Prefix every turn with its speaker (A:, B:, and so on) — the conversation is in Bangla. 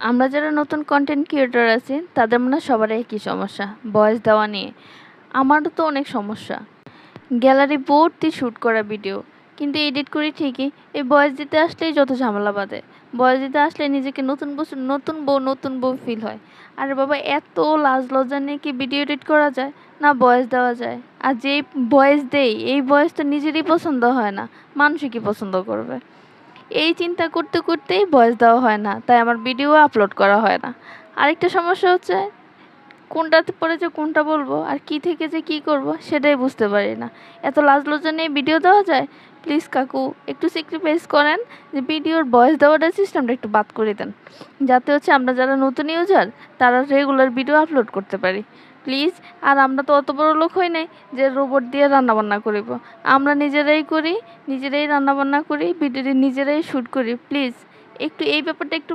A: আমরা যারা নতুন কন্টেন্ট ক্রিয়েটর আছি তাদের মনে হয় সবারই একই সমস্যা, ভয়েস দেওয়া নিয়ে। আমারও তো অনেক সমস্যা। গ্যালারি ভর্তি শ্যুট করা ভিডিও, কিন্তু এডিট করি ঠিকই, এই ভয়েস দিতে আসলেই যত ঝামেলা বাঁধে। ভয়েস দিতে আসলে নিজেকে নতুন বউ ফিল হয়। আরে বাবা, এত লাজ লজ্জা নিয়ে কি ভিডিও এডিট করা যায়? না ভয়েস দেওয়া যায়? আর যেই ভয়েস দেই এই ভয়েস তো নিজেরই পছন্দ হয় না, মানুষই কি পছন্দ করবে? এই চিন্তা করতে করতেই ভয়েস দেওয়া হয় না, তাই আমার ভিডিও আপলোড করা হয় না। আরেকটা সমস্যা হচ্ছে, কোনটাতে পরে যে কোনটা বলবো আর কি থেকে যে কি করব সেটাই বুঝতে পারি না। এত লাজ লজ্জা নিয়ে ভিডিও দেওয়া যায়? প্লিজ কাকু একটু স্যাক্রিফাইস করেন, যে ভিডিওর ভয়েস দেওয়াটা সিস্টেমটা একটু বাদ করে দেন, যাতে হচ্ছে আমরা যারা নতুন ইউজার তারা রেগুলার ভিডিও আপলোড করতে পারি প্লিজ। আর আমরা তো অত বড় লোক হই নাই যে রোবট দিয়ে রান্নাবান্না করিব। আমরা নিজেরাই করি, নিজেরাই রান্নাবান্না করি, ভিডিও নিজেরাই শ্যুট করি। প্লিজ একটু এই ব্যাপারটা একটু